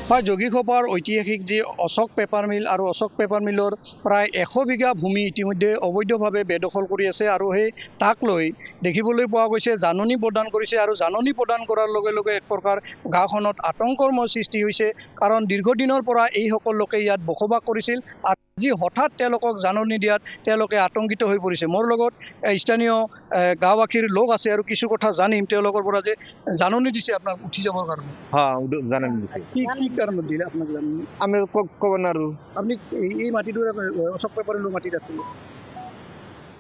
হয় যোগীঘোপাৰ ঐতিহাসিক যি অশোক পেপাৰ মিল আৰু অশোক পেপাৰ মিলৰ প্ৰায় 100 বিঘা ভূমি ইতিমধ্যে অবৈধভাৱে বেদখল কৰি আছে আৰু সেই তাক লৈ দেখিবলৈ পোৱা গৈছে জাননী প্ৰদান কৰিছে আৰু জাননী প্ৰদান কৰাৰ লগে লগে এক প্ৰকাৰ গাঁওখনত আতংকৰ সৃষ্টি হৈছে কাৰণ দীৰ্ঘদিনৰ পৰা এইসকল লোকে ইয়াত বসবাস কৰিছিল আজি হঠাৎ তেওঁলোকক জাননী দিয়াত তেওঁলোকে আতংকিত হৈ পৰিছে। মোৰ লগত স্থানীয় গাঁওবাসীৰ লোক আছে আৰু কিছু কথা জানিম তেওঁলোকৰ পৰা যে জাননী দিছে আপোনাক উঠি যাবৰ কাৰণে। হ্যাঁ জানেন দিছে কি কি কাৰণত দিলে আপোনাক জাননী? আমি ক'ব নোৱাৰো। আপনি এই মাটিটো অশোক পেপাৰ মিলৰ মাটিত আছিল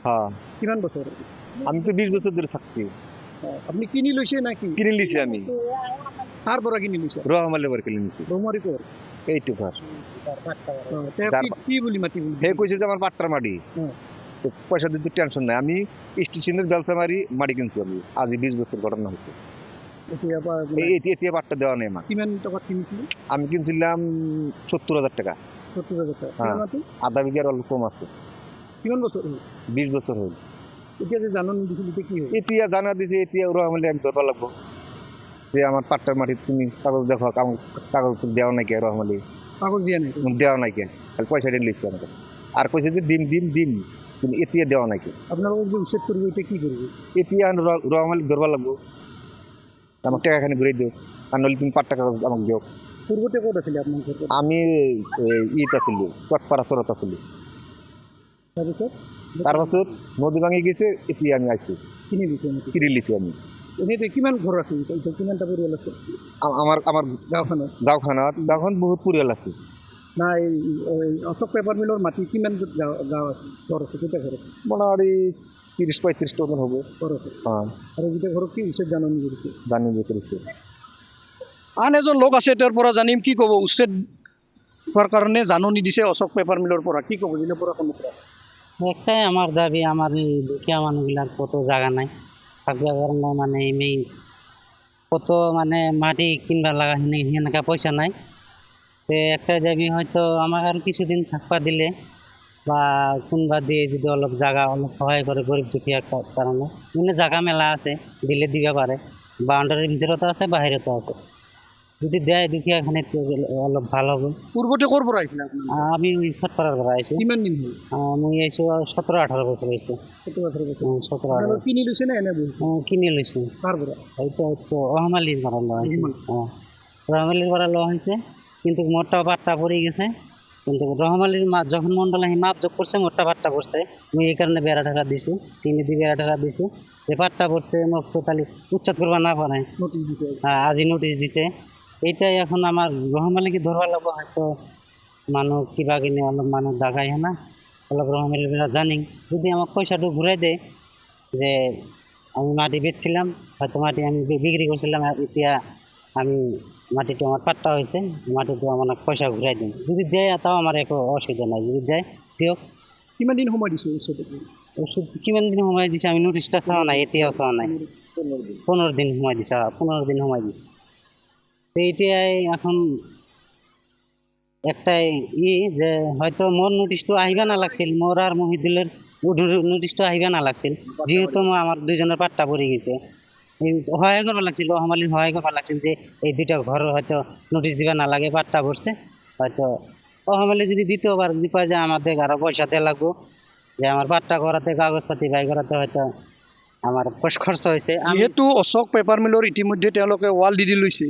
হ্যাঁ কিমান বছৰ? আমি তো 20 বছর ধরে থাকছি। আপনি কিনি লৈছে নাকি? কিনে লিছি আমি কার পৰা কিনি লৈছে? রহমালে বার কিনে লিছি রহমারি কর এইটু ঘর। কি বলি মাটি বলি? হে কইছে যে আমার পাট্টার মাটি, তো পয়সা দিতে টেনশন নাই। আমি স্টেশনের বেলচা মারি মাটি কিনছি আমি। আজ 20 বছর ঘটনা হচ্ছে। এতিয়া পাট্টা দেওয়া নেই আমার। কিমান টাকা কিনেছিল? আমি কিনছিলাম 70,000 টাকা। 70,000 টাকা। হ্যাঁ। মাটি আধা বিঘার অল্প কম আছে। কিমান বছর হল? 20 বছর হল। এতিয়া যে জাননী দিছিল এটা কি হল? এতিয়া জানা দিছে এতিয়া রহমালে আমি ধরবা লাগবো যে আমার পাট্টার মাটি তুমি কাগজ দেখো, কাগজ দেওয়া নাই কে রহমালে কাগজ দিয়া নাই? দেওয়া নাই কে, খালি পয়সা দিয়ে লিখছে আমাকে। আর কইছে যে দিন কিন্তু এতিয়া দেওয়া নাই কে। আপনারা যে উচ্ছেদ করবে এটা কি করবে? এতিয়া রহমালে ধরবা লাগবো, আমাকে টাকাখানি ঘুরে দিও, আর নইলে তুমি পাট্টা কাগজ আমাকে দিও। পূর্বতে কোথা ছিল আপনার? আমি ইটা ছিল কটপাড়া চরতা ছিল। তারপর নদী ভাঙি গেছে, এতিয়া আমি আইছি কিনে দিছে কিনে লিছি আমি। এনেতে কিমান ঘর আছে? কিমানটা পরিয়াল আছে আমার গাঁওখানত? গাঁওখন বহুত পরিয়াল আছে। না এই অশোক পেপার মিলৰ মাটি কিমান গাঁও আছে? ঘর আছে কেইটা ঘর আছে? মোটামুটি 30-35টা মতন হবে। ঘর আছে। হ্যাঁ আৰু গোটেই ঘৰত কি উচ্ছেদ জাননী কৰিছে? জানি করেছে। আন এজন লোক আছে তেওঁৰ পৰা জানিম কি ক'ব। উচ্ছেদ হোৱাৰ কাৰণে জাননী দিছে অশোক পেপাৰ মিলৰ পৰা, কি ক'ব দিলে পৰা কোনো পৰা? একটাই আমার দাবি, আমার এই দুঃখীয়া মানুষগুলার কত জায়গা নাই থাকবার কারণে, মানে এমনি কত মানে মাটি কিনবার লাগা সেনেকা পয়সা নাই। তো একটা দাবি হয়তো আমার আর কিছুদিন থাকবা দিলে বা কোনবা দিয়ে যদি অলপ জায়গা অলপ সহায় করে গরিব দুঃখীয়ার কারণে, এমনি জায়গা মেলা আছে দিলে দিবা পারে, বাউন্ডারির ভিতরে তো আছে বাহিরে তো আছে, যদি দেয় দুঃখীয়া খানে অলপ ভালো হবে। পূৰ্বতে ক'ৰ পৰা আহিছিলে আপুনি? আমি ওই ছটপাড়ার ঘরে আইসি। কিমান দিন হ'ল? আমি আইসি 17-18 বছর হয়েছে। 17 কিনি লৈছে নে এনে বহিছে? কিনে লইছি। কার পৰা? হয়তো রহমালির ঘরে লওয়া হয়েছে। রহমালির ঘরে লওয়া হয়েছে, কিন্তু মোটটা পাট্টা পড়ে গেছে। কিন্তু রহমালির যখন মন্ডল আহি মাপ যোগ করছে মোটটা পাট্টা পড়ছে, আমি এই কারণে বেড়া টাকা দিছি, 3 দিয়ে বেড়া টাকা দিছি যে পাট্টা পড়ছে মোক তো তাহলে উচ্ছেদ করবা না পারে। আজি নোটিশ দিছে। এইটাই এখন আমার রহমালিকে ধরবা লাগবো, হয়তো মানুষ কিবা কিনে অলপ মানুষ দাগাই না অলপ রহমালির জানি যদি আমাকে পয়সাটা ঘুরাই দেয় যে আমি মাটি বেচছিলাম, হয়তো মাটি আমি বিক্রি করছিলাম, এতিয়া আমি মাটিটা আমার পাট্টা হয়েছে, মাটিটা আমার পয়সা ঘুরাই দিন যদি দেয়, তাও আমার একো অসুবিধা নাই, যদি দেয় দিয়ক। কিমান দিন সময় দিছে ওষুধ? ওষুধ কিমান দিন সময় দিছে আমি নোটিশটা চাওয়া নাই, এতিয়াও চাওয়া নাই। 15 দিন সময় দিছে, 15 দিন সময় দিছে। এইটাই এখন একটাই যে হয়তো মোর নোটিশটা আহিবা না লাগছিল, মোর আর মহিদুলের নোটিশটা আহিবা না লাগছিল, যেহেতু আমার দুজনের পাট্টা পড়ে গেছে। সহায় করবা লাগছিল, রহমালির সহায় করবা লাগছিল যে এই 2টা ঘর হয়তো নোটিশ দিবা না লাগে, পাট্টা পড়ছে, হয়তো রহমালি যদি দ্বিতীয়বার দিপা যে আমাদের আরো পয়সা দেওয়া লাগবো, যে আমার পাট্টা করাতে কাগজপাতি বাই করাতে হয়তো আমার খরচ হয়েছে। যেহেতু অশোক পেপাৰ মিলৰ ইতিমধ্যে তেওঁলোকে ৱাল দি লৈছে,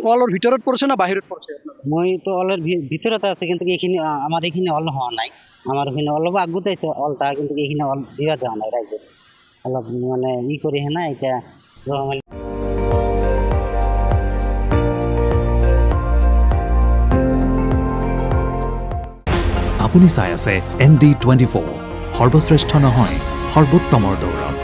ৱালৰ ভিতৰত পৰিছে না বাহিৰত পৰিছে? মই তো অলের ভিতরতে আছে, কিন্তু এইখিনি আমার এইখানে অল হওয়া নাই, আমার ওখানে অলপ আগুতে আছে অলটা, কিন্তু এইখানে অল দিবা দেওয়া নাই রাইজে, অলপ মানে করি হ্যাঁ না এটা রহমালি। আপুনি চাই আছে ND24, সৰ্বশ্ৰেষ্ঠ নহয় সৰ্বোত্তমৰ দৌৰ।